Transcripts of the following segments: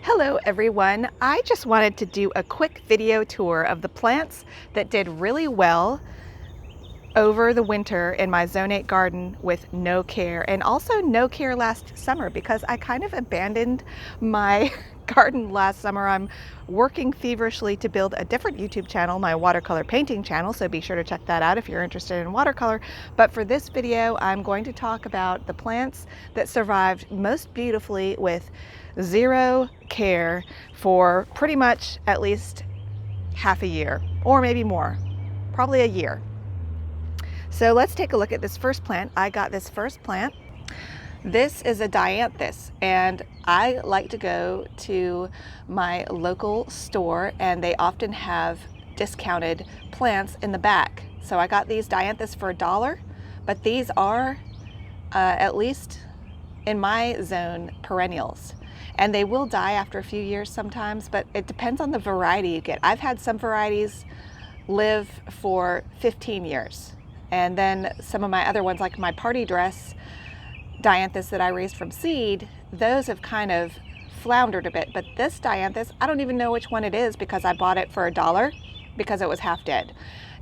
Hello everyone, I just wanted to do a quick video tour of the plants that did really well over the winter in my Zone 8 garden with no care, and also no care last summer because I kind of abandoned my garden last summer. I'm working feverishly to build a different YouTube channel, my watercolor painting channel, so be sure to check that out if you're interested in watercolor. But for this video, I'm going to talk about the plants that survived most beautifully with zero care for pretty much at least half a year, or maybe more, probably a year. So let's take a look at this first plant. I got this first plant. This is a dianthus, and I like to go to my local store and they often have discounted plants in the back. So I got these dianthus for $1, but these are, at least in my zone, perennials. And they will die after a few years sometimes, but it depends on the variety you get. I've had some varieties live for 15 years. And then some of my other ones, like my party dress dianthus that I raised from seed, those have kind of floundered a bit. But this dianthus, I don't even know which one it is because I bought it for $1 because it was half dead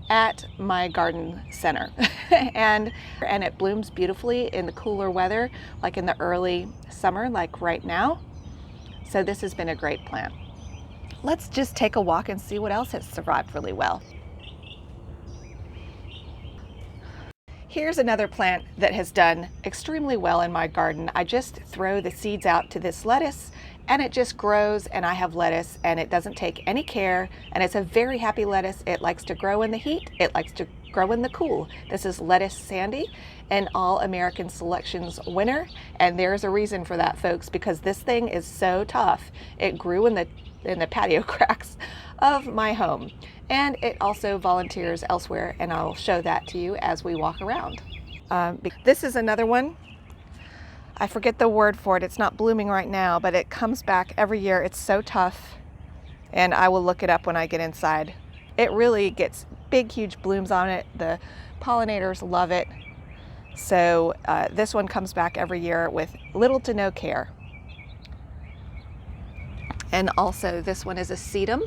at my garden center. and it blooms beautifully in the cooler weather, like in the early summer, like right now. So this has been a great plant. Let's just take a walk and see what else has survived really well. Here's another plant that has done extremely well in my garden. I just throw the seeds out to this lettuce and it just grows, and I have lettuce and it doesn't take any care, and it's a very happy lettuce. It likes to grow in the heat. It likes to grow in the cool. This is lettuce Sandy, an All American Selections winner, and there's a reason for that, folks, because this thing is so tough. It grew in the patio cracks of my home. And it also volunteers elsewhere, and I'll show that to you as we walk around. This is another one. I forget the word for it. It's not blooming right now, but it comes back every year. It's so tough, and I will look it up when I get inside. It really gets big, huge blooms on it. The pollinators love it. So this one comes back every year with little to no care. And also this one is a sedum.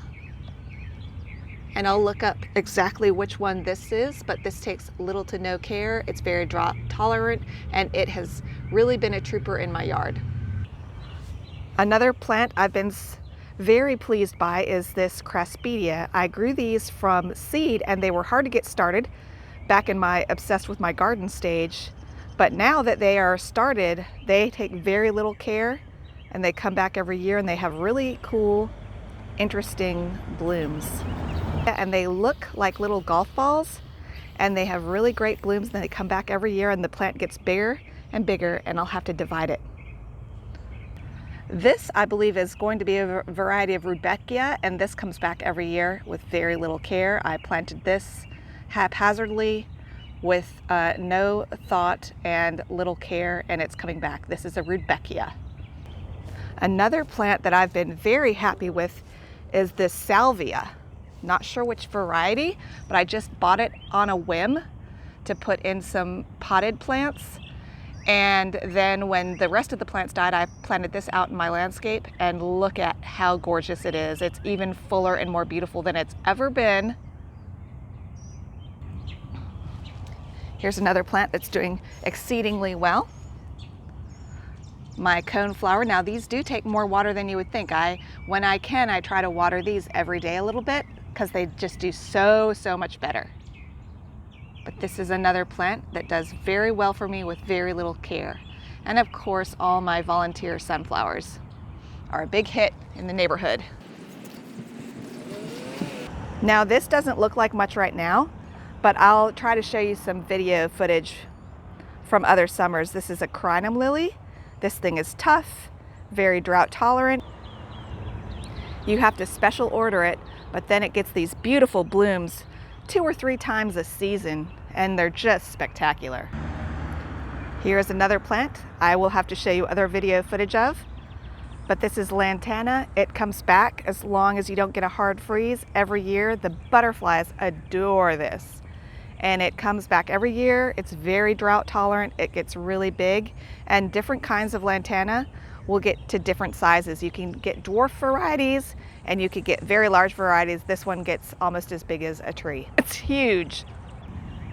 And I'll look up exactly which one this is, but this takes little to no care. It's very drought tolerant, and it has really been a trooper in my yard. Another plant I've been very pleased by is this craspedia. I grew these from seed and they were hard to get started back in my obsessed with my garden stage. But now that they are started, they take very little care and they come back every year, and they have really cool, interesting blooms. And they look like little golf balls, and they have really great blooms, and they come back every year, and the plant gets bigger and bigger, and I'll have to divide it. This, I believe, is going to be a variety of rudbeckia, and this comes back every year with very little care. I planted this haphazardly with no thought and little care, and it's coming back. This is a rudbeckia. Another plant that I've been very happy with is this salvia. Not sure which variety, but I just bought it on a whim to put in some potted plants. And then when the rest of the plants died, I planted this out in my landscape, and look at how gorgeous it is. It's even fuller and more beautiful than it's ever been. Here's another plant that's doing exceedingly well. My coneflower. Now these do take more water than you would think. When I can, I try to water these every day a little bit, because they just do so much better. But this is another plant that does very well for me with very little care. And of course, all my volunteer sunflowers are a big hit in the neighborhood. Now this doesn't look like much right now, but I'll try to show you some video footage from other summers. This is a crinum lily. This thing is tough, very drought tolerant. You have to special order it, but then it gets these beautiful blooms 2 or 3 times a season, and they're just spectacular. Here's another plant I will have to show you other video footage of, but this is lantana. It comes back as long as you don't get a hard freeze every year. The butterflies adore this, and it comes back every year. It's very drought tolerant. It gets really big, and different kinds of lantana will get to different sizes. You can get dwarf varieties and you could get very large varieties. This one gets almost as big as a tree. It's huge.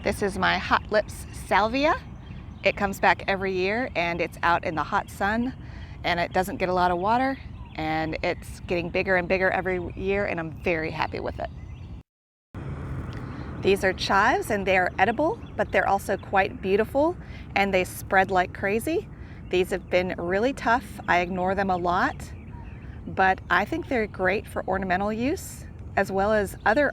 This is my hot lips salvia. It comes back every year and it's out in the hot sun and it doesn't get a lot of water and it's getting bigger and bigger every year and I'm very happy with it. These are chives and they are edible, but they're also quite beautiful and they spread like crazy. These have been really tough. I ignore them a lot, but I think they're great for ornamental use as well as other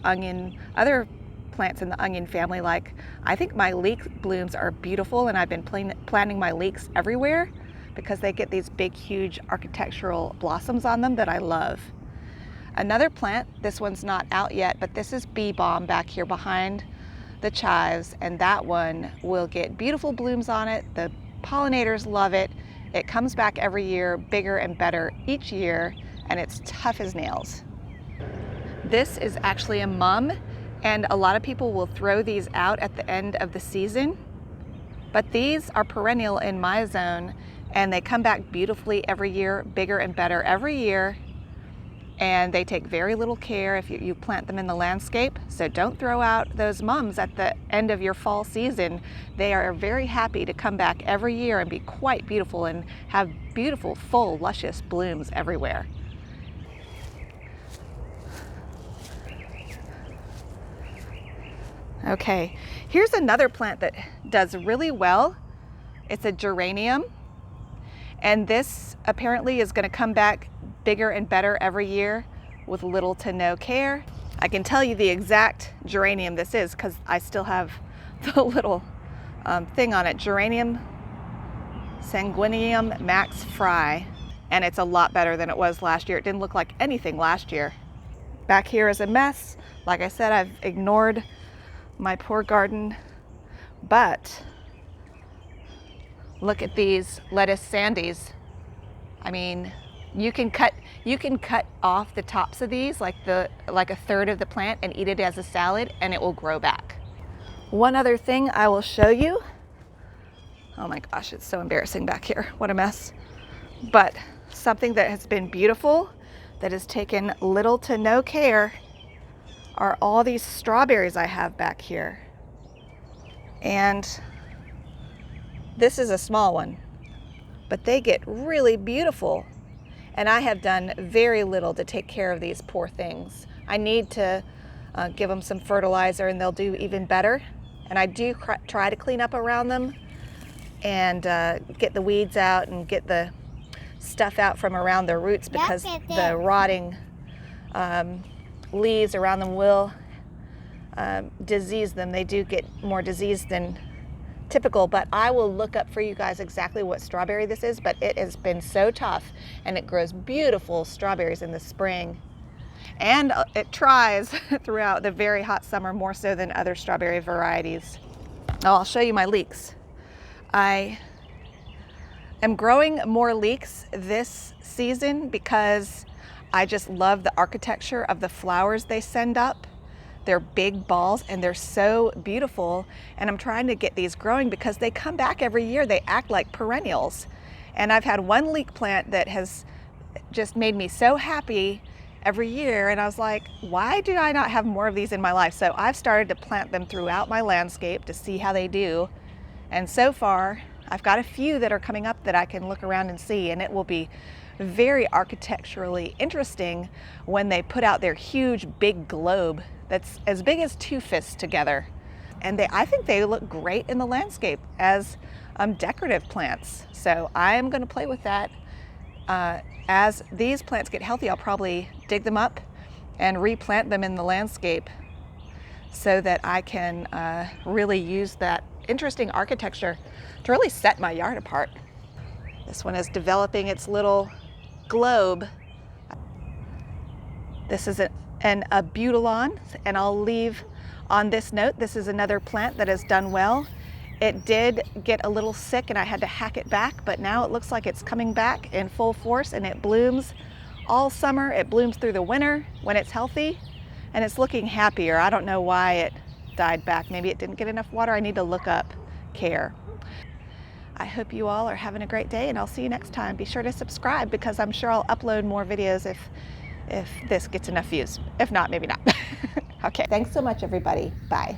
plants in the onion family. Like, I think my leek blooms are beautiful and I've been planting my leeks everywhere because they get these big, huge architectural blossoms on them that I love. Another plant, this one's not out yet, but this is bee balm back here behind the chives, and that one will get beautiful blooms on it. The pollinators love it. It comes back every year, bigger and better each year, and it's tough as nails. This is actually a mum, and a lot of people will throw these out at the end of the season, but these are perennial in my zone, and they come back beautifully every year, bigger and better every year. And they take very little care if you plant them in the landscape. So don't throw out those mums at the end of your fall season. They are very happy to come back every year and be quite beautiful and have beautiful, full, luscious blooms everywhere. Okay, here's another plant that does really well. It's a geranium. And this apparently is going to come back bigger and better every year with little to no care. I can tell you the exact geranium this is because I still have the little thing on it. Geranium sanguineum max fry. And it's a lot better than it was last year. It didn't look like anything last year. Back here is a mess. Like I said, I've ignored my poor garden, but look at these lettuce sandies. I mean, you can cut off the tops of these, like a third of the plant, and eat it as a salad, and it will grow back. One other thing I will show you. Oh my gosh, it's so embarrassing back here. What a mess. But something that has been beautiful, that has taken little to no care, are all these strawberries I have back here. And this is a small one, but they get really beautiful. And I have done very little to take care of these poor things. I need to give them some fertilizer and they'll do even better. And I do try to clean up around them and get the weeds out and get the stuff out from around their roots, because the rotting leaves around them will disease them. They do get more disease than typical, but I will look up for you guys exactly what strawberry this is, but it has been so tough and it grows beautiful strawberries in the spring. And it tries throughout the very hot summer, more so than other strawberry varieties. Oh, I'll show you my leeks. I am growing more leeks this season because I just love the architecture of the flowers they send up. They're big balls and they're so beautiful, and I'm trying to get these growing because they come back every year. They act like perennials. And I've had one leek plant that has just made me so happy every year, and I was like, why do I not have more of these in my life? So I've started to plant them throughout my landscape to see how they do. And so far, I've got a few that are coming up that I can look around and see, and it will be very architecturally interesting when they put out their huge big globe that's as big as two fists together. And I think they look great in the landscape as decorative plants. So I'm going to play with that. As these plants get healthy, I'll probably dig them up and replant them in the landscape so that I can really use that interesting architecture to really set my yard apart. This one is developing its little globe. This is an abutilon, and I'll leave on this note. This is another plant that has done well. It did get a little sick and I had to hack it back, but now it looks like it's coming back in full force, and it blooms all summer. It blooms through the winter when it's healthy, and it's looking happier. I don't know why it died back. Maybe it didn't get enough water. I need to look up care. I hope you all are having a great day, and I'll see you next time. Be sure to subscribe because I'm sure I'll upload more videos if this gets enough views. If not, maybe not. Okay, thanks so much, everybody. Bye.